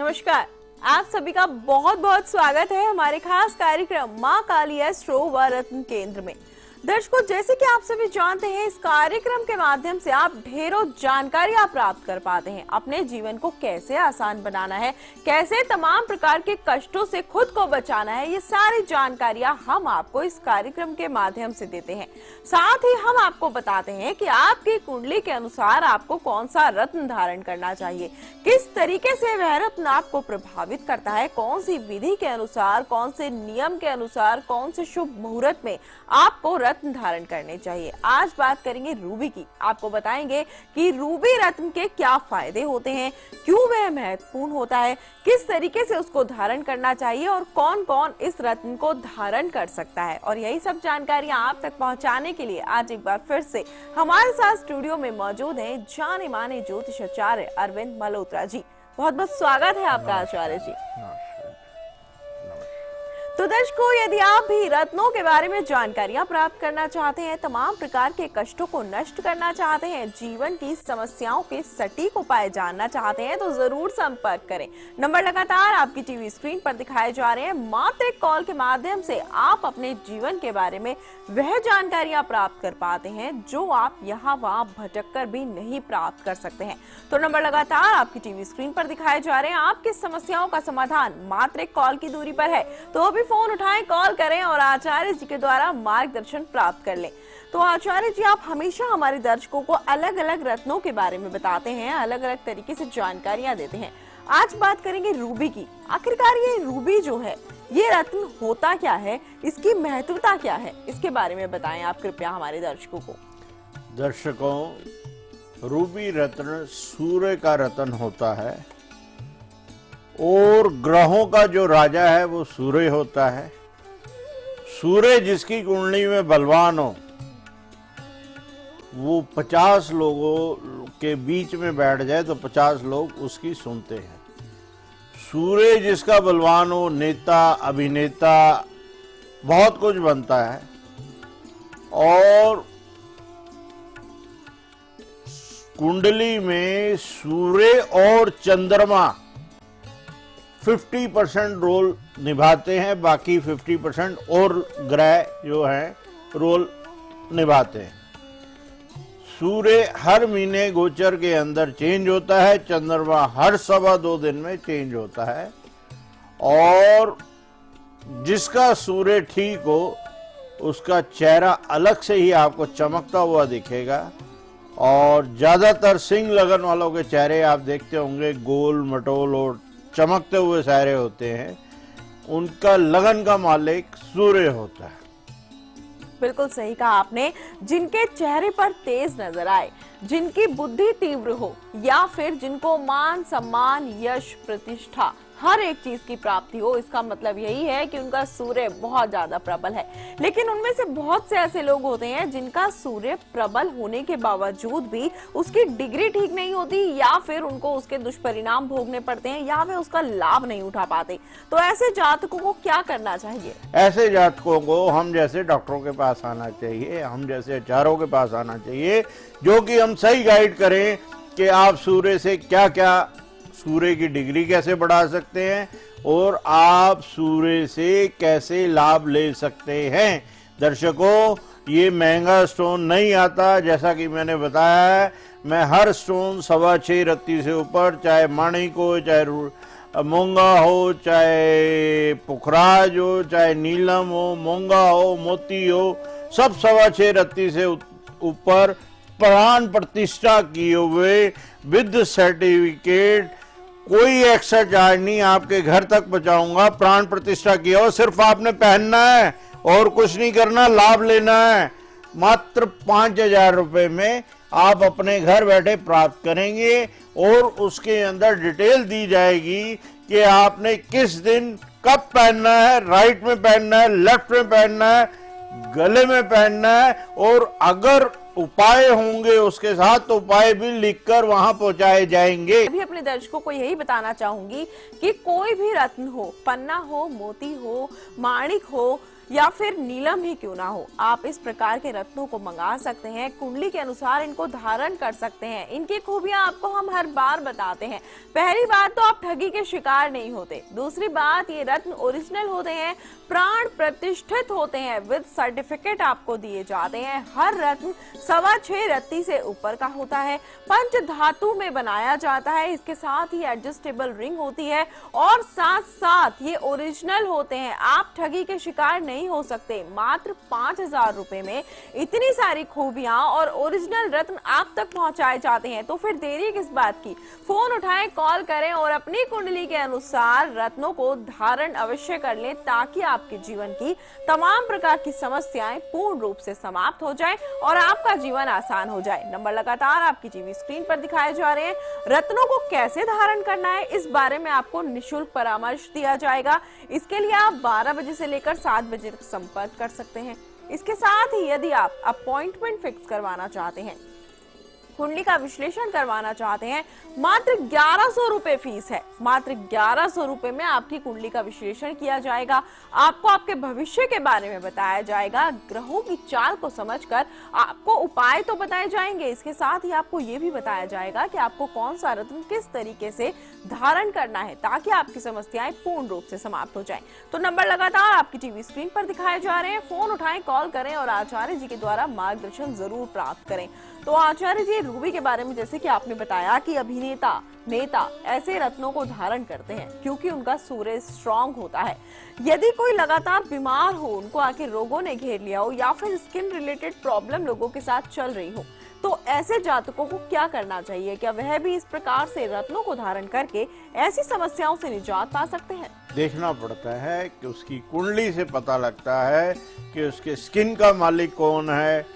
नमस्कार। आप सभी का बहुत बहुत स्वागत है हमारे खास कार्यक्रम मां काली एस्ट्रो व रत्न केंद्र में। दर्शकों, जैसे कि आप सभी जानते हैं, इस कार्यक्रम के माध्यम से आप ढेरों जानकारियां प्राप्त कर पाते हैं। अपने जीवन को कैसे आसान बनाना है, कैसे तमाम प्रकार के कष्टों से खुद को बचाना है, ये सारी जानकारियां हम आपको इस कार्यक्रम के माध्यम से देते हैं। साथ ही हम आपको बताते हैं कि आपकी कुंडली के अनुसार आपको कौन सा रत्न धारण करना चाहिए, किस तरीके से वह रत्न आपको प्रभावित करता है, कौन सी विधि के अनुसार, कौन से नियम के अनुसार, कौन से शुभ मुहूर्त में आपको रत्न धारण करने चाहिए। आज बात करेंगे रूबी की। आपको बताएंगे कि रूबी रत्न के क्या फायदे होते हैं, क्यों वह महत्वपूर्ण होता है, किस तरीके से उसको धारण करना चाहिए और कौन कौन इस रत्न को धारण कर सकता है। और यही सब जानकारियां आप तक पहुंचाने के लिए आज एक बार फिर से हमारे साथ स्टूडियो में मौजूद हैं जाने माने ज्योतिषाचार्य अरविंद मल्होत्रा जी। बहुत बहुत स्वागत है आपका आचार्य जी। तो दर्शकों, यदि आप भी रत्नों के बारे में जानकारियां प्राप्त करना चाहते हैं, तमाम प्रकार के कष्टों को नष्ट करना चाहते हैं, जीवन की समस्याओं के सटीक उपाय जानना चाहते हैं, तो जरूर संपर्क करें। नंबर लगातार आपकी टीवी स्क्रीन पर दिखाए जा रहे हैं। मात्र एक कॉल के माध्यम से आप अपने जीवन के बारे में वह जानकारियां प्राप्त कर पाते हैं जो आप यहाँ वहाँ भटक कर भी नहीं प्राप्त कर सकते हैं। तो नंबर लगातार आपकी टीवी स्क्रीन पर दिखाए जा रहे हैं। आपकी समस्याओं का समाधान मात्र एक कॉल की दूरी पर है, तो अभी फोन उठाएं, कॉल करें और आचार्य जी के द्वारा मार्गदर्शन प्राप्त कर लें। तो आचार्य जी, आप हमेशा हमारे दर्शकों को अलग अलग रत्नों के बारे में बताते हैं, अलग अलग तरीके से जानकारियां देते हैं। आज बात करेंगे रूबी की। आखिरकार ये रूबी जो है, ये रत्न होता क्या है, इसकी महत्वता क्या है, इसके बारे में बताएं आप कृपया हमारे दर्शकों को। दर्शकों, रूबी रत्न सूर्य का रत्न होता है और ग्रहों का जो राजा है वो सूर्य होता है। सूर्य जिसकी कुंडली में बलवान हो, वो 50 लोगों के बीच में बैठ जाए तो 50 लोग उसकी सुनते हैं। सूर्य जिसका बलवान हो, नेता, अभिनेता, बहुत कुछ बनता है। और कुंडली में सूर्य और चंद्रमा 50% रोल निभाते हैं, बाकी 50% और ग्रह जो हैं रोल निभाते हैं। सूर्य हर महीने गोचर के अंदर चेंज होता है, चंद्रमा हर 2.25 दिन में चेंज होता है। और जिसका सूर्य ठीक हो, उसका चेहरा अलग से ही आपको चमकता हुआ दिखेगा। और ज्यादातर सिंह लगन वालों के चेहरे आप देखते होंगे गोल मटोल और चमकते हुए चेहरे होते हैं। उनका लगन का मालिक सूर्य होता है। बिल्कुल सही कहा आपने। जिनके चेहरे पर तेज नजर आए, जिनकी बुद्धि तीव्र हो, या फिर जिनको मान सम्मान, यश, प्रतिष्ठा, हर एक चीज की प्राप्ति हो, इसका मतलब यही है कि उनका सूर्य बहुत ज्यादा प्रबल है। लेकिन उनमें से बहुत से ऐसे लोग होते हैं जिनका सूर्य प्रबल होने के बावजूद भी उसकी डिग्री ठीक नहीं होती, या फिर उनको उसके दुष्परिणाम भोगने पड़ते हैं, या वे उसका लाभ नहीं उठा पाते। तो ऐसे जातकों को क्या करना चाहिए? ऐसे जातकों को हम जैसे डॉक्टरों के पास आना चाहिए, हम जैसे आचार्यों के पास आना चाहिए, जो कि हम सही गाइड करें कि आप सूर्य से क्या क्या, सूर्य की डिग्री कैसे बढ़ा सकते हैं और आप सूर्य से कैसे लाभ ले सकते हैं। दर्शकों, ये महंगा स्टोन नहीं आता, जैसा कि मैंने बताया है। मैं हर स्टोन 6.25 रत्ती से ऊपर, चाहे माणिक हो, चाहे मूंगा हो, चाहे पुखराज हो, चाहे नीलम हो, मूंगा हो, मोती हो, सब 6.25 रत्ती से ऊपर प्राण प्रतिष्ठा किए हुए विद सर्टिफिकेट, कोई एक्स्ट्रा चार्ज नहीं, आपके घर तक पहुंचाऊंगा। प्राण प्रतिष्ठा किया हो, सिर्फ आपने पहनना है और कुछ नहीं करना, लाभ लेना है। मात्र 5,000 रुपए में आप अपने घर बैठे प्राप्त करेंगे और उसके अंदर डिटेल दी जाएगी कि आपने किस दिन कब पहनना है, राइट में पहनना है, लेफ्ट में पहनना है, गले में पहनना है। और अगर उपाय होंगे उसके साथ, तो उपाय भी लिखकर वहां पहुंचाए जाएंगे। अभी अपने दर्शकों को यही बताना चाहूंगी कि कोई भी रत्न हो, पन्ना हो, मोती हो, माणिक हो, या फिर नीलम ही क्यों ना हो, आप इस प्रकार के रत्नों को मंगा सकते हैं। कुंडली के अनुसार इनको धारण कर सकते हैं। इनकी खूबियां आपको हम हर बार बताते हैं। पहली बात तो आप ठगी के शिकार नहीं होते। दूसरी बात, ये रत्न ओरिजिनल होते हैं, प्राण प्रतिष्ठित होते हैं, विद सर्टिफिकेट आपको दिए जाते हैं। हर रत्न 6.25 रत्ती से ऊपर का होता है, पंच धातु में बनाया जाता है। इसके साथ ही एडजस्टेबल रिंग होती है और साथ साथ ये ओरिजिनल होते हैं। आप ठगी के शिकार नहीं हो सकते। मात्र 5,000 रुपए में इतनी सारी खूबियां और ओरिजिनल रत्न आप तक पहुंचाए जाते हैं, तो फिर देरी किस बात की। फोन उठाएं, कॉल करें और अपनी कुंडली के अनुसार रत्नों को धारण अवश्य कर लें, ताकि आपके जीवन की तमाम प्रकार की समस्याएं पूर्ण रूप से समाप्त हो जाए और आपका जीवन आसान हो जाए। नंबर लगातार आपकी टीवी स्क्रीन पर दिखाए जा रहे हैं। रत्नों को कैसे धारण करना है, इस बारे में आपको निशुल्क परामर्श दिया जाएगा। इसके लिए आप 12 बजे से लेकर 7 बजे तक संपर्क कर सकते हैं। इसके साथ ही यदि आप अपॉइंटमेंट फिक्स करवाना चाहते हैं, कुंडली का विश्लेषण करवाना चाहते हैं, मात्र 1100 रुपए फीस है। मात्र 1100 रुपए में आपकी कुंडली का विश्लेषण किया जाएगा। आपको आपके भविष्य के बारे में बताया जाएगा। ग्रहों की चाल को समझकर आपको उपाय तो बताए जाएंगे। इसके साथ ही आपको ये भी बताया जाएगा कि आपको कौन सा रत्न किस तरीके से धारण करना है, ताकि आपकी समस्याएं पूर्ण रूप से समाप्त हो जाएं। तो नंबर लगातार आपकी टीवी स्क्रीन पर दिखाए जा रहे हैं। फोन उठाएं, कॉल करें और आचार्य जी के द्वारा मार्गदर्शन जरूर प्राप्त करें। तो आचार्य जी, रूबी के बारे में जैसे कि आपने बताया कि अभिनेता, नेता ऐसे रत्नों को धारण करते हैं क्योंकि उनका सूर्य स्ट्रांग होता है। यदि कोई लगातार बीमार हो, उनको आके रोगों ने घेर लिया हो या फिर स्किन रिलेटेड प्रॉब्लम लोगों के साथ चल रही हो, तो ऐसे जातकों को क्या करना चाहिए? क्या वह भी इस प्रकार से रत्नों को धारण करके ऐसी समस्याओं से निजात पा सकते हैं? देखना पड़ता है कि उसकी कुंडली से पता लगता है कि उसके स्किन का मालिक कौन है,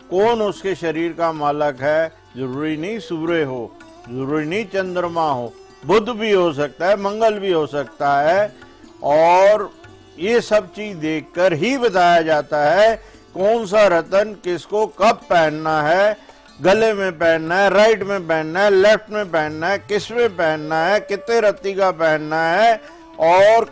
कौन उसके शरीर का मालक है। जरूरी नहीं सूर्य हो, जरूरी नहीं चंद्रमा हो, बुध भी हो सकता है, मंगल भी हो सकता है। और ये सब चीज देखकर ही बताया जाता है कौन सा रतन किसको कब पहनना है। गले में पहनना है, राइट में पहनना है, लेफ्ट में पहनना है, किस में पहनना है, कितने रत्ती का पहनना है और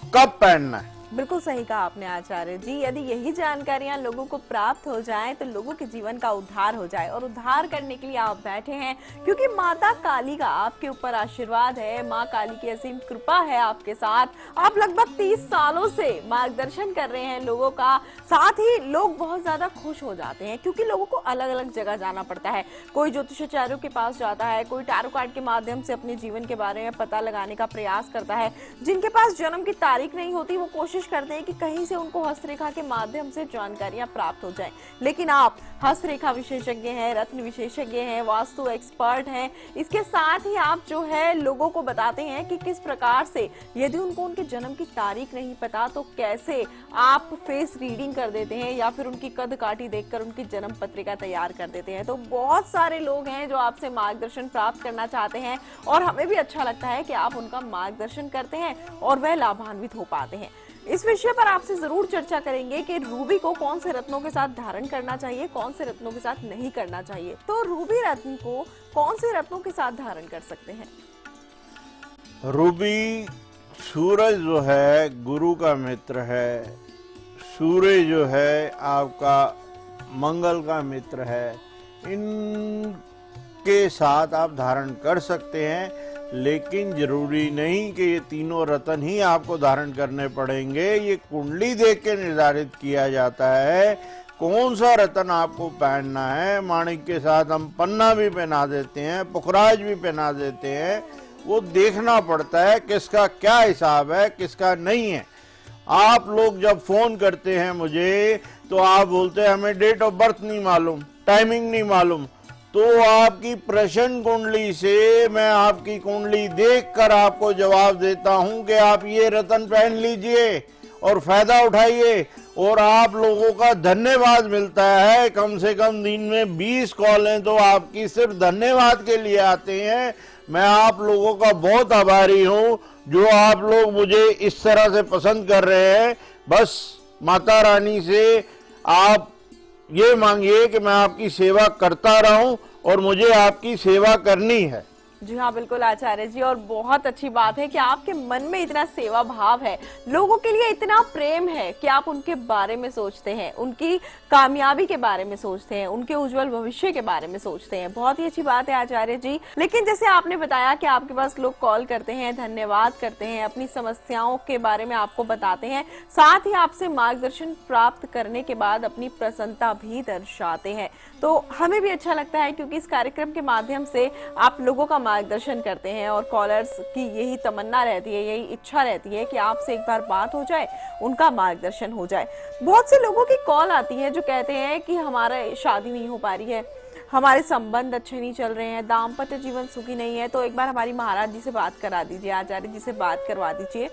कब पहनना है। बिल्कुल सही कहा आपने आचार्य जी। यदि यही जानकारियां लोगों को प्राप्त हो जाएं, तो लोगों के जीवन का उद्धार हो जाए। और उद्धार करने के लिए आप बैठे हैं क्योंकि माता काली का आपके ऊपर आशीर्वाद है। माँ काली की असीम कृपा है आपके साथ। आप लगभग 30 सालों से मार्गदर्शन कर रहे हैं लोगों का। साथ ही लोग बहुत ज्यादा खुश हो जाते हैं क्योंकि लोगों को अलग अलग जगह जाना पड़ता है। कोई ज्योतिषाचार्यों के पास जाता है, कोई टैरो कार्ड के माध्यम से अपने जीवन के बारे में पता लगाने का प्रयास करता है। जिनके पास जन्म की तारीख नहीं होती, वो कोशिश करते हैं कि कहीं से उनको हस्तरेखा के माध्यम से जानकारियां प्राप्त हो जाएं। लेकिन आप हस्तरेखा विशेषज्ञ हैं, रत्न विशेषज्ञ हैं, वास्तु एक्सपर्ट हैं। इसके साथ ही आप जो है लोगों को बताते हैं कि किस प्रकार से, यदि उनको उनके जन्म की तारीख नहीं पता, तो कैसे आप फेस रीडिंग कर देते हैं या फिर उनकी कद काठी देखकर उनकी जन्म पत्रिका तैयार कर देते हैं। तो बहुत सारे लोग हैं जो आपसे मार्गदर्शन प्राप्त करना चाहते हैं और हमें भी अच्छा लगता है कि आप उनका मार्गदर्शन करते हैं और वह लाभान्वित हो पाते हैं। इस विषय पर आपसे जरूर चर्चा करेंगे कि रूबी को कौन से रत्नों के साथ धारण करना चाहिए, कौन से रत्नों के साथ नहीं करना चाहिए। तो रूबी रत्न को कौन से रत्नों के साथ धारण कर सकते हैं? रूबी, सूरज जो है गुरु का मित्र है। सूर्य जो है आपका मंगल का मित्र है। इनके साथ आप धारण कर सकते हैं, लेकिन जरूरी नहीं कि ये तीनों रत्न ही आपको धारण करने पड़ेंगे। ये कुंडली देख के निर्धारित किया जाता है कौन सा रत्न आपको पहनना है। माणिक के साथ हम पन्ना भी पहना देते हैं, पुखराज भी पहना देते हैं। वो देखना पड़ता है किसका क्या हिसाब है, किसका नहीं है। आप लोग जब फोन करते हैं मुझे, तो आप बोलते हैं हमें डेट ऑफ बर्थ नहीं मालूम, टाइमिंग नहीं मालूम। तो आपकी प्रश्न कुंडली से मैं आपकी कुंडली देखकर आपको जवाब देता हूं कि आप ये रत्न पहन लीजिए और फायदा उठाइए। और आप लोगों का धन्यवाद मिलता है। कम से कम दिन में 20 कॉलें तो आपकी सिर्फ धन्यवाद के लिए आते हैं। मैं आप लोगों का बहुत आभारी हूं जो आप लोग मुझे इस तरह से पसंद कर रहे हैं। बस माता रानी से आप ये मांगिए कि मैं आपकी सेवा करता रहूं और मुझे आपकी सेवा करनी है। जी हाँ, बिल्कुल आचार्य जी, और बहुत अच्छी बात है कि आपके मन में इतना सेवा भाव है, लोगों के लिए इतना प्रेम है कि आप उनके बारे में सोचते हैं, उनकी कामयाबी के बारे में सोचते हैं, उनके उज्जवल भविष्य के बारे में सोचते हैं। बहुत ही अच्छी बात है आचार्य जी। लेकिन जैसे आपने बताया कि आपके पास लोग कॉल करते हैं, धन्यवाद करते हैं, अपनी समस्याओं के बारे में आपको बताते हैं, साथ ही आपसे मार्गदर्शन प्राप्त करने के बाद अपनी प्रसन्नता भी दर्शाते हैं, तो हमें भी अच्छा लगता है क्योंकि इस कार्यक्रम के माध्यम से आप लोगों का मार्गदर्शन करते हैं और कॉलर्स की यही तमन्ना रहती है, यही इच्छा रहती है कि आपसे एक बार बात हो जाए, उनका मार्गदर्शन हो जाए। बहुत से लोगों की कॉल आती है जो कहते हैं कि हमारा शादी नहीं हो पा रही है, हमारे संबंध अच्छे नहीं चल रहे हैं, दाम्पत्य जीवन सुखी नहीं है, तो एक बार हमारी महाराज जी से बात करा दीजिए, आचार्य जी से बात करवा दीजिए।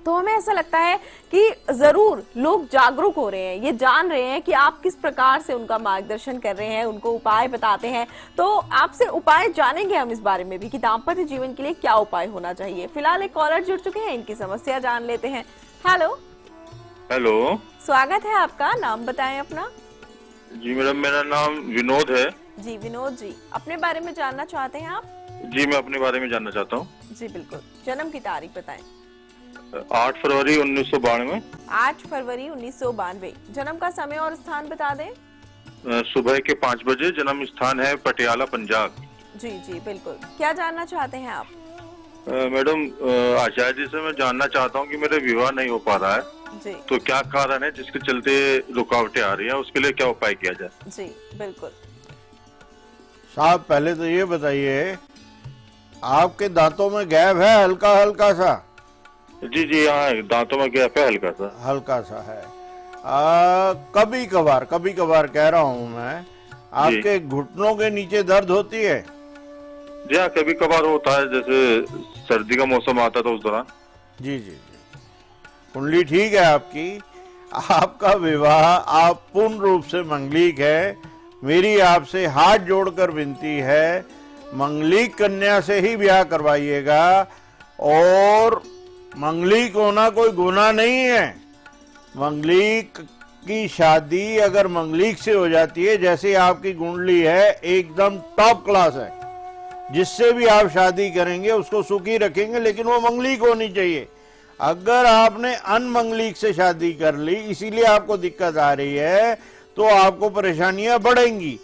तो हमें ऐसा लगता है कि जरूर लोग जागरूक हो रहे हैं, ये जान रहे हैं कि आप किस प्रकार से उनका मार्गदर्शन कर रहे हैं, उनको उपाय बताते हैं। तो आपसे उपाय जानेंगे हम इस बारे में भी कि दाम्पत्य जीवन के लिए क्या उपाय होना चाहिए। फिलहाल एक कॉलर जुड़ चुके हैं, इनकी समस्या जान लेते हैं। हेलो। हेलो, स्वागत है आपका, नाम बताएं अपना। जी मैडम, मेरा नाम विनोद है। जी विनोद जी, अपने बारे में जानना चाहते हैं आप? जी मैं अपने बारे में जानना चाहता हूँ। जी बिल्कुल, जन्म की तारीख बताएं। 8 फरवरी 1992। 8 फरवरी 1992। जन्म का समय और स्थान बता दें। सुबह के 5 बजे। जन्म स्थान है पटियाला, पंजाब। जी जी बिल्कुल, क्या जानना चाहते हैं आप? मैडम, आचार्य जी से मैं जानना चाहता हूँ कि मेरा विवाह नहीं हो पा रहा है जी। तो क्या कारण है जिसके चलते रुकावटें आ रही हैं, उसके लिए क्या उपाय किया जाए? जी बिल्कुल। साहब पहले तो ये बताइए, आपके दांतों में गैप है हल्का हल्का सा? जी जी, हाँ, दांतों में गैप है हल्का सा है। कभी कभार कह रहा हूँ मैं, आपके घुटनों के नीचे दर्द होती है? जी हाँ, कभी कभार होता है, जैसे सर्दी का मौसम आता था उस दौरान। जी जी जी। कुंडली ठीक है आपकी, आपका विवाह आप पूर्ण रूप से मंगलिक है। मेरी आपसे हाथ जोड़कर विनती है, मंगलिक कन्या से ही ब्याह करवाइएगा। और मंगलिक होना कोई गुनाह नहीं है। मंगलिक की शादी अगर मंगलिक से हो जाती है, जैसे आपकी कुंडली है एकदम टॉप क्लास है, जिससे भी आप शादी करेंगे उसको सुखी रखेंगे, लेकिन वो मंगलिक होनी चाहिए। अगर आपने अनमंगलिक से शादी कर ली, इसीलिए आपको दिक्कत आ रही है, तो आपको परेशानियां बढ़ेंगी।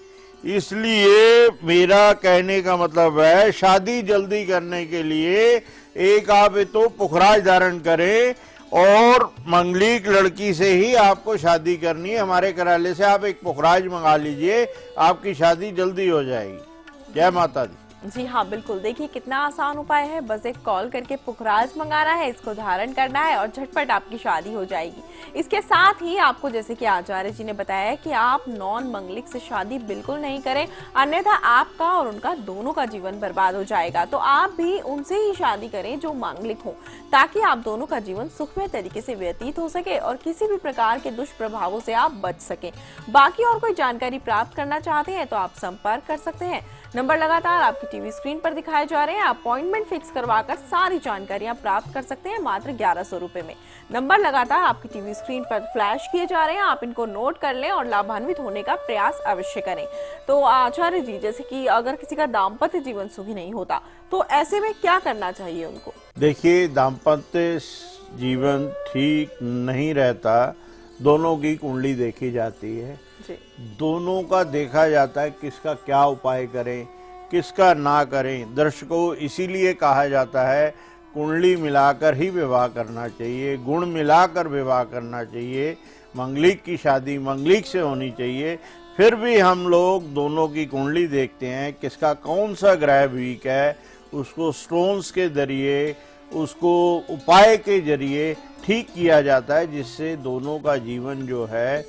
इसलिए मेरा कहने का मतलब है, शादी जल्दी करने के लिए एक आप तो पुखराज धारण करें और मंगलिक लड़की से ही आपको शादी करनी है। हमारे कार्यालय से आप एक पुखराज मंगा लीजिए, आपकी शादी जल्दी हो जाएगी। जय माता दी। जी हाँ बिल्कुल, देखिए कितना आसान उपाय है, बस एक कॉल करके पुखराज मंगाना है, इसको धारण करना है और झटपट आपकी शादी हो जाएगी। इसके साथ ही आपको, जैसे कि आचार्य जी ने बताया, कि आप नॉन मंगलिक से शादी बिल्कुल नहीं करें, अन्यथा आपका और उनका दोनों का जीवन बर्बाद हो जाएगा। तो आप भी उनसे ही शादी करें जो मांगलिक हो, ताकि आप दोनों का जीवन सुखमय तरीके से व्यतीत हो सके और किसी भी प्रकार के दुष्प्रभावों से आप बच सकें। बाकी और कोई जानकारी प्राप्त करना चाहते हैं तो आप संपर्क कर सकते हैं। नंबर लगातार आपकी टीवी स्क्रीन पर दिखाए जा रहे हैं। अपॉइंटमेंट फिक्स करवाकर सारी जानकारियां प्राप्त कर सकते हैं मात्र 1100 रुपए में। नंबर लगातार आपकी टीवी स्क्रीन पर फ्लैश किए जा रहे हैं, आप इनको नोट कर लें और लाभान्वित होने का प्रयास अवश्य करें। तो आचार्य जी, जैसे कि अगर किसी का दाम्पत्य जीवन सुखी नहीं होता, तो ऐसे में क्या करना चाहिए उनको? देखिए, दाम्पत्य जीवन ठीक नहीं रहता, दोनों की कुंडली देखी जाती है, दोनों का देखा जाता है किसका क्या उपाय करें, किसका ना करें। दर्शकों, इसीलिए कहा जाता है कुंडली मिलाकर ही विवाह करना चाहिए, गुण मिलाकर विवाह करना चाहिए। मंगलिक की शादी मंगलिक से होनी चाहिए। फिर भी हम लोग दोनों की कुंडली देखते हैं, किसका कौन सा ग्रह वीक है, उसको स्टोन्स के जरिए, उसको उपाय के जरिए ठीक किया जाता है, जिससे दोनों का जीवन जो है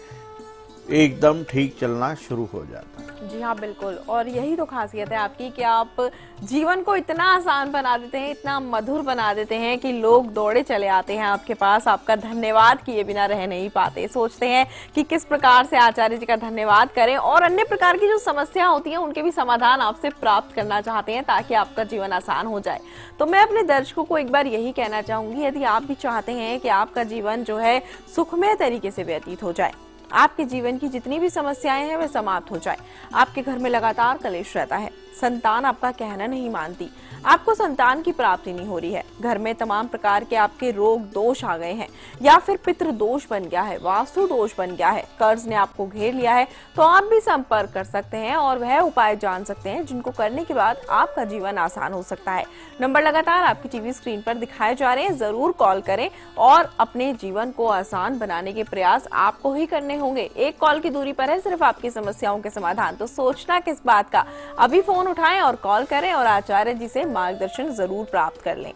एकदम ठीक चलना शुरू हो जाता है। जी हाँ बिल्कुल, और यही तो खासियत है आपकी कि आप जीवन को इतना आसान बना देते हैं, इतना मधुर बना देते हैं कि लोग दौड़े चले आते हैं आपके पास, आपका धन्यवाद किए बिना रह नहीं पाते। सोचते हैं कि किस प्रकार से आचार्य जी का धन्यवाद करें, और अन्य प्रकार की जो समस्या होती है उनके भी समाधान आपसे प्राप्त करना चाहते हैं, ताकि आपका जीवन आसान हो जाए। तो मैं अपने दर्शकों को एक बार यही कहना चाहूंगी, यदि आप भी चाहते हैं कि आपका जीवन जो है सुखमय तरीके से व्यतीत हो जाए, आपके जीवन की जितनी भी समस्याएं हैं वे समाप्त हो जाए, आपके घर में लगातार कलेश रहता है, संतान आपका कहना नहीं मानती, आपको संतान की प्राप्ति नहीं हो रही है, घर में तमाम प्रकार के आपके रोग दोष आ गए हैं, या फिर पितृ दोष बन गया है, वास्तु दोष बन गया है, कर्ज ने आपको घेर लिया है, तो आप भी संपर्क कर सकते हैं और वह उपाय जान सकते हैं जिनको करने के बाद आपका जीवन आसान हो सकता है। नंबर लगातार आपकी टीवी स्क्रीन पर दिखाए जा रहे हैं, जरूर कॉल करें और अपने जीवन को आसान बनाने के प्रयास आपको ही करने होंगे। एक कॉल की दूरी पर है सिर्फ आपकी समस्याओं के समाधान, तो सोचना किस बात का, अभी फोन उठाएं और कॉल करें और आचार्य जी से मार्गदर्शन जरूर प्राप्त कर लें।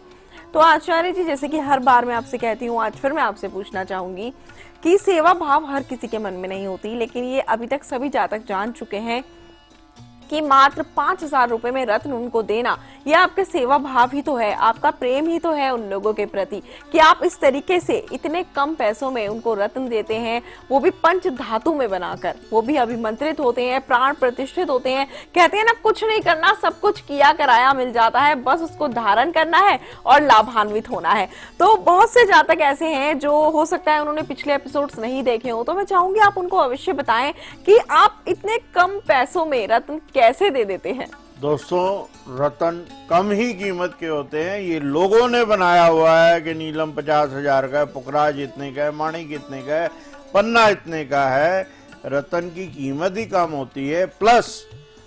तो आचार्य जी, जैसे कि हर बार मैं आपसे कहती हूँ, आज फिर मैं आपसे पूछना चाहूंगी कि सेवा भाव हर किसी के मन में नहीं होती, लेकिन ये अभी तक सभी जातक जान चुके हैं कि मात्र 5,000 रुपए में रत्न उनको देना, यह आपके सेवा भाव ही तो है, आपका प्रेम ही तो है उन लोगों के प्रति कि आप इस तरीके से इतने कम पैसों में उनको रत्न देते हैं, वो भी पंच धातु में बनाकर, वो भी अभिमंत्रित होते हैं, प्राण प्रतिष्ठित होते हैं। कहते हैं ना, कुछ नहीं करना, सब कुछ किया कराया मिल जाता है, बस उसको धारण करना है और लाभान्वित होना है। तो बहुत से जातक ऐसे हैं जो हो सकता है उन्होंने पिछले एपिसोड्स नहीं देखे हो, तो मैं चाहूंगी आप उनको अवश्य बताएं कि आप इतने कम पैसों में रत्न कैसे दे देते हैं। दोस्तों, रतन कम ही कीमत के होते हैं, ये लोगों ने बनाया हुआ है कि नीलम 50,000 का है, पुखराज इतने का है, माणिक इतने का है, पन्ना इतने का है। रतन की कीमत ही कम होती है, प्लस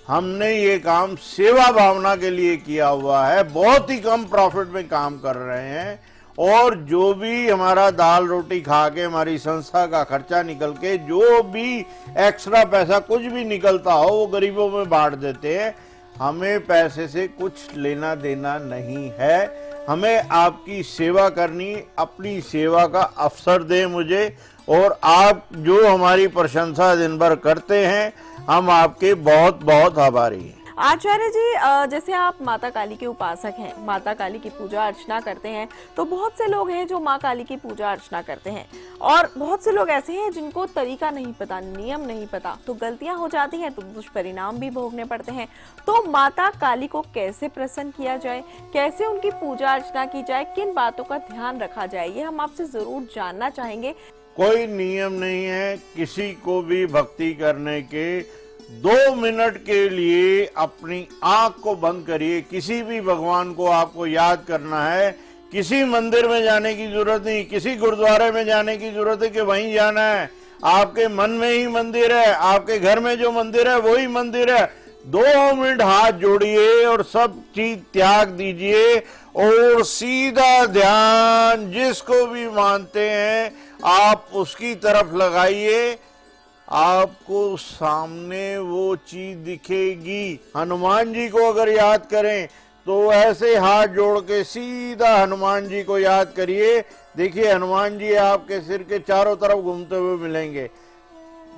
हमने ये काम सेवा भावना के लिए किया हुआ है, बहुत ही कम प्रॉफिट में काम कर रहे हैं, और जो भी हमारा दाल रोटी खा के हमारी संस्था का खर्चा निकल के जो भी एक्स्ट्रा पैसा कुछ भी निकलता हो वो गरीबों में बांट देते हैं। हमें पैसे से कुछ लेना देना नहीं है, हमें आपकी सेवा करनी, अपनी सेवा का अवसर दें मुझे, और आप जो हमारी प्रशंसा दिन भर करते हैं, हम आपके बहुत बहुत आभारी हैं। आचार्य जी, जैसे आप माता काली के उपासक हैं, माता काली की पूजा अर्चना करते हैं, तो बहुत से लोग हैं जो माँ काली की पूजा अर्चना करते हैं, और बहुत से लोग ऐसे हैं जिनको तरीका नहीं पता, नियम नहीं पता, तो गलतियां हो जाती हैं, तो दुष्परिणाम भी भोगने पड़ते हैं। तो माता काली को कैसे प्रसन्न किया जाए, कैसे उनकी पूजा अर्चना की जाए, किन बातों का ध्यान रखा जाए, ये हम आपसे जरूर जानना चाहेंगे। कोई नियम नहीं है, किसी को भी भक्ति करने के 2 मिनट के लिए अपनी आंख को बंद करिए, किसी भी भगवान को आपको याद करना है, किसी मंदिर में जाने की जरूरत नहीं, किसी गुरुद्वारे में जाने की जरूरत है कि वहीं जाना है, आपके मन में ही मंदिर है, आपके घर में जो मंदिर है वही मंदिर है। 2 मिनट हाथ जोड़िए और सब चीज त्याग दीजिए और सीधा ध्यान जिसको भी मानते हैं आप उसकी तरफ लगाइए, आपको सामने वो चीज दिखेगी। हनुमान जी को अगर याद करें तो ऐसे हाथ जोड़ के सीधा हनुमान जी को याद करिए, देखिए हनुमान जी आपके सिर के चारों तरफ घूमते हुए मिलेंगे।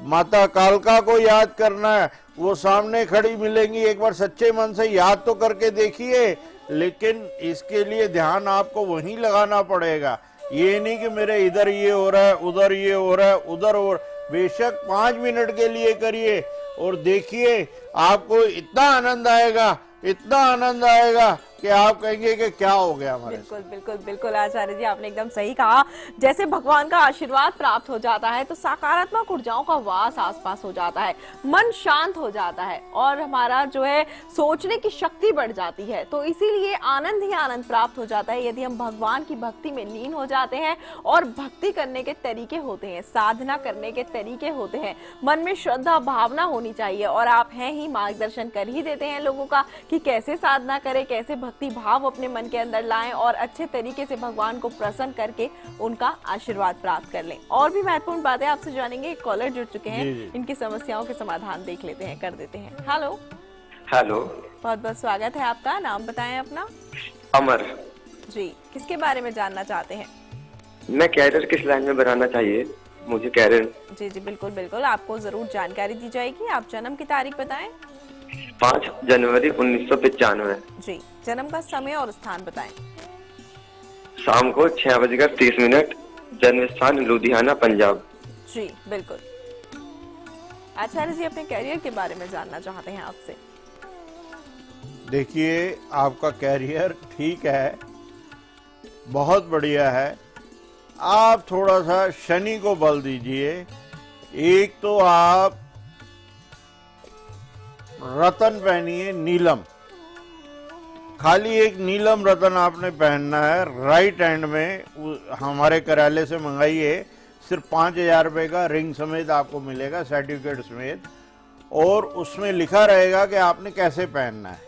माता कालका को याद करना है, वो सामने खड़ी मिलेंगी, एक बार सच्चे मन से याद तो करके देखिए, लेकिन इसके लिए ध्यान आपको वहीं लगाना पड़ेगा। ये नहीं कि मेरे इधर ये हो रहा है, उधर ये हो रहा है, उधर और बेशक 5 मिनट के लिए करिए और देखिए आपको इतना आनंद आएगा, इतना आनंद आएगा कि आप कहेंगे कि क्या हो गया हमारे। बिल्कुल बिल्कुल बिल्कुल आचार्य जी, आपने एकदम सही कहा। जैसे भगवान का आशीर्वाद प्राप्त हो जाता है तो सकारात्मक ऊर्जाओं का वास आसपास हो जाता है, मन शांत हो जाता है और हमारा जो है सोचने की शक्ति बढ़ जाती है। तो इसीलिए आनंद ही आनंद प्राप्त हो जाता है यदि हम भगवान की भक्ति में लीन हो जाते हैं। और भक्ति करने के तरीके होते हैं, साधना करने के तरीके होते हैं, मन में श्रद्धा भावना होनी चाहिए, और आप हैं ही मार्गदर्शन कर ही देते हैं लोगों का कि कैसे साधना करें, कैसे भक्ति भाव अपने मन के अंदर लाएं और अच्छे तरीके से भगवान को प्रसन्न करके उनका आशीर्वाद प्राप्त कर लें। और भी महत्वपूर्ण बातें आपसे जानेंगे। एक कॉलर जुड़ चुके हैं, इनकी समस्याओं के समाधान देख लेते हैं, कर देते हैं। हेलो हेलो, बहुत बहुत स्वागत है आपका, नाम बताएं अपना। अमर जी, किसके बारे में जानना चाहते हैं? मैं कैरियर किस लाइन में बनाना चाहिए मुझे कैरियर? जी जी बिल्कुल बिल्कुल, आपको जरूर जानकारी दी जाएगी। आप जन्म की तारीख बताएं। 5 जनवरी 1995। जी, जन्म का समय और स्थान बताएं। शाम को 6:30, जन्म स्थान लुधियाना, पंजाब। जी बिल्कुल। आचार्य जी, अपने कैरियर के बारे में जानना चाहते हैं आपसे। देखिए, आपका कैरियर ठीक है, बहुत बढ़िया है, आप थोड़ा सा शनि को बल दीजिए। एक तो आप रतन पहनिए नीलम, खाली एक नीलम रतन आपने पहनना है राइट हैंड में। हमारे कार्यालय से मंगाइए, सिर्फ 5,000 रुपए का रिंग समेत आपको मिलेगा, सर्टिफिकेट समेत, और उसमें लिखा रहेगा कि आपने कैसे पहनना है।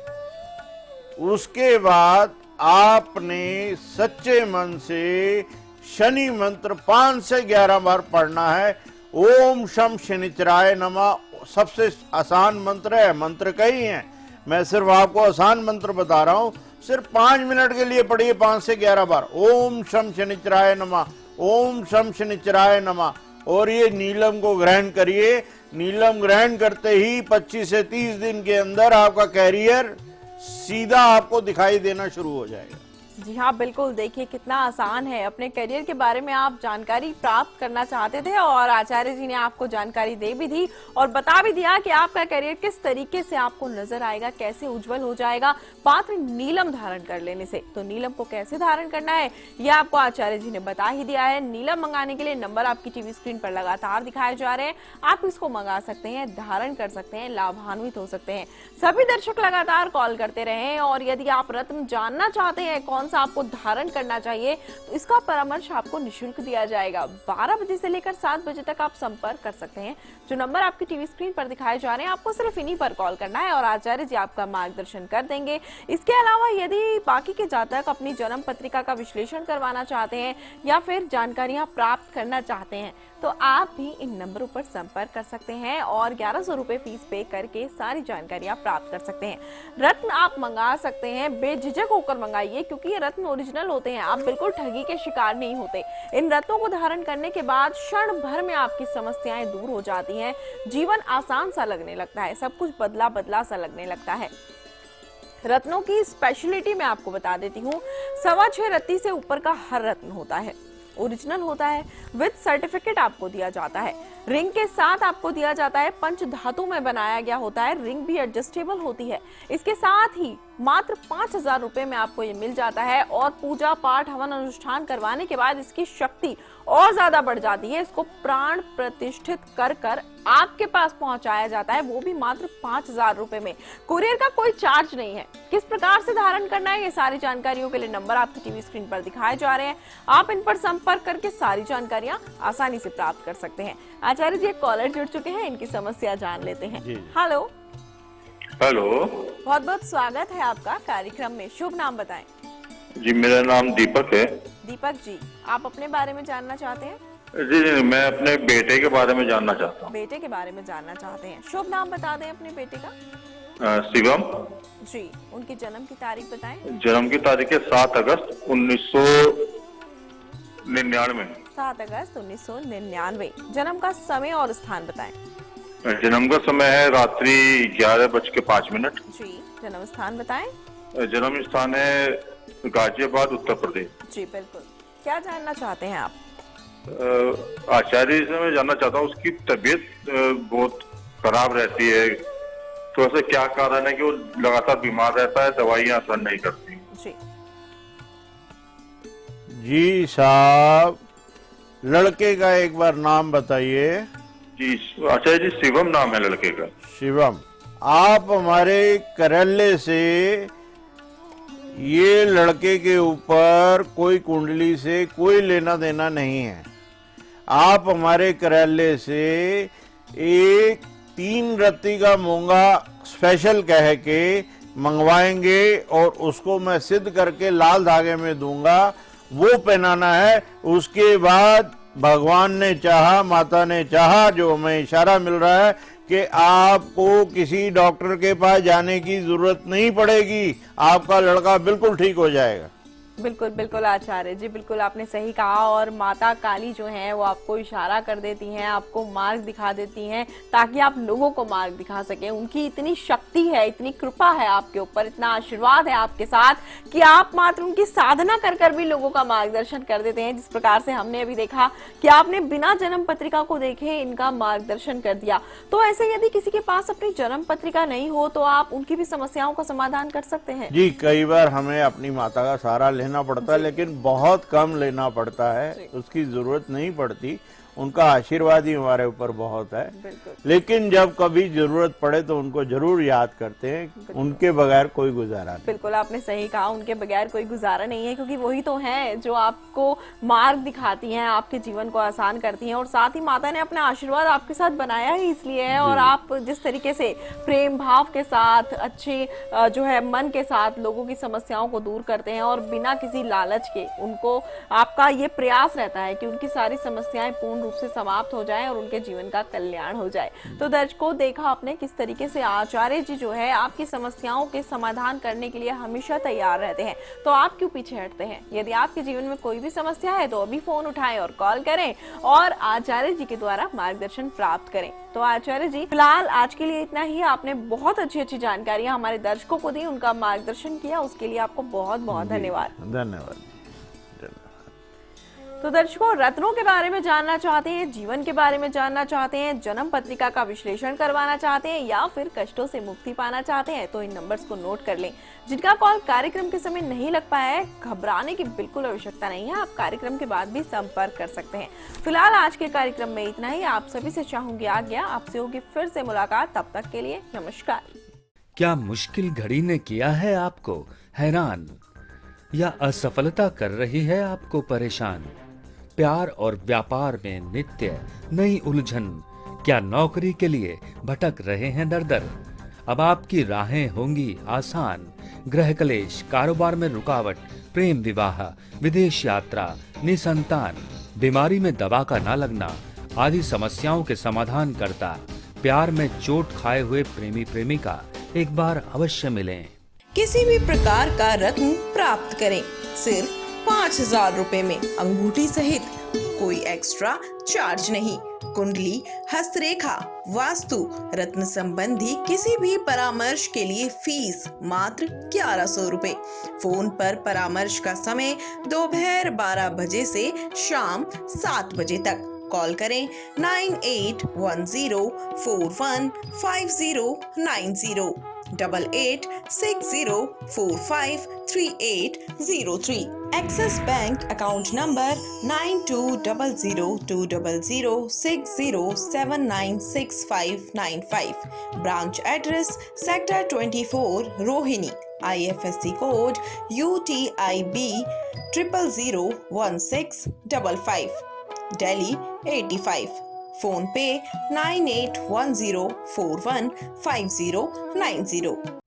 उसके बाद आपने सच्चे मन से शनि मंत्र 5 से 11 बार पढ़ना है। ओम शम शनिचराय नमः सबसे आसान मंत्र है, मंत्र कई हैं, मैं सिर्फ आपको आसान मंत्र बता रहा हूं। सिर्फ 5 मिनट के लिए पढ़िए 5 से 11 बार ओम शम शनिचराय नमः, ओम शम शनिचराय नमः, और ये नीलम को ग्रहण करिए। नीलम ग्रहण करते ही 25 से 30 दिन के अंदर आपका कैरियर सीधा आपको दिखाई देना शुरू हो जाएगा। जी हाँ, बिल्कुल। देखिए कितना आसान है। अपने करियर के बारे में आप जानकारी प्राप्त करना चाहते थे और आचार्य जी ने आपको जानकारी दे भी दी और बता भी दिया कि आपका करियर किस तरीके से आपको नजर आएगा, कैसे उज्जवल हो जाएगा मात्र नीलम धारण कर लेने से। तो नीलम को कैसे धारण करना है ये आपको आचार्य जी ने बता ही दिया है। नीलम मंगाने के लिए नंबर आपकी टीवी स्क्रीन पर लगातार दिखाए जा रहे हैं, आप इसको मंगा सकते हैं, धारण कर सकते हैं, लाभान्वित हो सकते हैं। सभी दर्शक लगातार कॉल करते रहे और यदि आप रत्न जानना चाहते हैं कौन सा आपको धारण करना चाहिए तो इसका परामर्श आपको निशुल्क दिया जाएगा। 12 बजे से लेकर 7 बजे तक आप संपर्क कर सकते हैं। जो नंबर आपकी टीवी स्क्रीन पर दिखाए जा रहे हैं आपको सिर्फ इन्हीं पर कॉल करना है और आचार्य जी आपका मार्गदर्शन कर देंगे। इसके अलावा यदि बाकी के जातक अपनी जन्म पत्रिका का विश्लेषण करवाना चाहते हैं या फिर जानकारियां प्राप्त करना चाहते हैं तो आप भी इन नंबरों पर संपर्क कर सकते हैं और 1100 रुपए फीस पे करके सारी जानकारियां प्राप्त कर सकते हैं। रत्न आप मंगा सकते हैं, बेझिझक होकर मंगाइए क्योंकि ये रत्न ओरिजिनल होते हैं, आप बिल्कुल ठगी के शिकार नहीं होते। इन रत्नों को धारण करने के बाद क्षण भर में आपकी समस्याएं दूर हो जाती हैं, जीवन आसान सा लगने लगता है, सब कुछ बदला बदला सा लगने लगता है। रत्नों की स्पेशलिटी मैं आपको बता देती हूँ। 6.25 रत्ती से ऊपर का हर रत्न होता है, ओरिजिनल होता है, विद सर्टिफिकेट आपको दिया जाता है। रिंग के साथ आपको दिया जाता है, पंच धातु में बनाया गया होता है, रिंग भी एडजस्टेबल होती है। इसके साथ ही मात्र 5,000 रुपए में आपको ये मिल जाता है और पूजा पाठ हवन अनुष्ठान करवाने के बाद इसकी शक्ति और ज्यादा बढ़ जाती है। इसको प्राण प्रतिष्ठित कर कर आपके पास पहुंचाया जाता है, वो भी मात्र 5,000 रुपए में। कुरियर का कोई चार्ज नहीं है। किस प्रकार से धारण करना है ये सारी जानकारियों के लिए नंबर आपकी टीवी स्क्रीन पर दिखाए जा रहे हैं, आप इन पर संपर्क करके सारी जानकारियां आसानी से प्राप्त कर सकते हैं। आचार्य जी एक कॉलर जुड़ चुके हैं, इनकी समस्या जान लेते हैं। हेलो। हेलो, बहुत बहुत स्वागत है आपका कार्यक्रम में, शुभ नाम बताएं। जी मेरा नाम दीपक है। दीपक जी, आप अपने बारे में जानना चाहते हैं? जी मैं अपने बेटे के बारे में जानना चाहता हूँ। बेटे के बारे में जानना चाहते हैं, शुभ नाम बता दें अपने बेटे का। शिवम जी, उनकी जन्म की तारीख बताएं। जन्म की तारीख है 7 अगस्त 1999। 7 अगस्त 1999। जन्म का समय और स्थान बताएं। जन्म का समय है रात्रि 11:05। जी, जन्म स्थान बताएं। जन्म स्थान है गाजियाबाद, उत्तर प्रदेश। जी बिल्कुल, क्या जानना चाहते हैं आप? आचार्य से मैं जानना चाहता हूँ, उसकी तबीयत बहुत खराब रहती है, तो ऐसे क्या कारण है कि वो लगातार बीमार रहता है, दवाइयाँ असर नहीं करती? जी साहब, लड़के का एक बार नाम बताइए। जी आचार्य जी, शिवम नाम है लड़के का। शिवम, आप हमारे कार्यालय से ये लड़के के ऊपर कोई कुंडली से कोई लेना देना नहीं है। आप हमारे कार्यालय से एक 3 रत्ती का मूंगा स्पेशल कह के मंगवाएंगे और उसको मैं सिद्ध करके लाल धागे में दूंगा, वो पहनाना है। उसके बाद भगवान ने चाहा, माता ने चाहा, जो हमें इशारा मिल रहा है कि आपको किसी डॉक्टर के पास जाने की जरूरत नहीं पड़ेगी, आपका लड़का बिल्कुल ठीक हो जाएगा। बिल्कुल बिल्कुल आचार्य जी, बिल्कुल आपने सही कहा। और माता काली जो है वो आपको इशारा कर देती हैं, आपको मार्ग दिखा देती हैं ताकि आप लोगों को मार्ग दिखा सके। उनकी इतनी शक्ति है, इतनी कृपा है आपके ऊपर, इतना आशीर्वाद है आपके साथ कि आप मात्र उनकी साधना कर कर भी लोगों का मार्गदर्शन कर देते हैं। जिस प्रकार से हमने अभी देखा कि आपने बिना जन्म पत्रिका को देखे इनका मार्गदर्शन कर दिया। तो ऐसे यदि किसी के पास अपनी जन्म पत्रिका नहीं हो तो आप उनकी भी समस्याओं का समाधान कर सकते हैं। जी, कई बार हमें अपनी माता का सहारा लेना पड़ता है, लेकिन बहुत कम लेना पड़ता है, उसकी जरूरत नहीं पड़ती। उनका आशीर्वाद ही हमारे ऊपर बहुत है। बिल्कुल लेकिन जब कभी जरूरत पड़े तो उनको जरूर याद करते हैं, उनके बगैर कोई गुजारा नहीं। बिल्कुल आपने सही कहा, उनके बगैर कोई गुजारा नहीं है, क्योंकि वही तो हैं जो आपको मार्ग दिखाती हैं, आपके जीवन को आसान करती हैं, और साथ ही माता ने अपना आशीर्वाद आपके साथ बनाया ही इसलिए है। और आप जिस तरीके से प्रेम भाव के साथ, अच्छे जो है मन के साथ लोगों की समस्याओं को दूर करते हैं, और बिना किसी लालच के उनको, आपका ये प्रयास रहता है कि उनकी सारी समस्याएं पूर्ण रूप से समाप्त हो जाएं और उनके जीवन का कल्याण हो जाए। तो दर्शकों, देखा आपने किस तरीके से आचार्य जी जो है आपकी समस्याओं के समाधान करने के लिए हमेशा तैयार रहते हैं। तो आप क्यों पीछे हटते हैं? यदि आपके जीवन में कोई भी समस्या है तो अभी फोन उठाएं और कॉल करें और आचार्य जी के द्वारा मार्गदर्शन प्राप्त करें। तो आचार्य जी, फिलहाल आज के लिए इतना ही। आपने बहुत अच्छी जानकारियां हमारे दर्शकों को दी, उनका मार्गदर्शन किया, उसके लिए आपको बहुत बहुत धन्यवाद। धन्यवाद। तो दर्शकों, रत्नों के बारे में जानना चाहते हैं, जीवन के बारे में जानना चाहते हैं, जन्म पत्रिका का विश्लेषण करवाना चाहते हैं, या फिर कष्टों से मुक्ति पाना चाहते हैं, तो इन नंबर्स को नोट कर लें। जिनका कॉल कार्यक्रम के समय नहीं लग पाया है, घबराने की बिल्कुल आवश्यकता नहीं है, आप कार्यक्रम के बाद भी संपर्क कर सकते हैं। फिलहाल आज के कार्यक्रम में इतना ही। आप सभी से चाहूंगी आज्ञा, आपसे होगी फिर से मुलाकात। तब तक के लिए नमस्कार। क्या मुश्किल घड़ी ने किया है आपको हैरान, या असफलता कर रही है आपको परेशान? प्यार और व्यापार में नित्य नई उलझन, क्या नौकरी के लिए भटक रहे हैं दर दर? अब आपकी राहें होंगी आसान। गृह क्लेश, कारोबार में रुकावट, प्रेम विवाह, विदेश यात्रा, निसंतान, बीमारी में दवा का ना लगना आदि समस्याओं के समाधान करता प्यार में चोट खाए हुए प्रेमी प्रेमिका एक बार अवश्य मिलें। किसी भी प्रकार का रत्न प्राप्त करें सिर्फ 5,000 रुपए में, अंगूठी सहित, कोई एक्स्ट्रा चार्ज नहीं। कुंडली, हस्तरेखा, वास्तु, रत्न संबंधी किसी भी परामर्श के लिए फीस मात्र 1100 रुपए। फोन पर परामर्श का समय दोपहर 12 बजे से शाम 7 बजे तक। कॉल करें 9810415090 8860453803। Axis bank account number 92002060796595। Branch address sector 24 Rohini. IFSC code UTIB 0001655। Delhi 85। Phone पे 9810415090।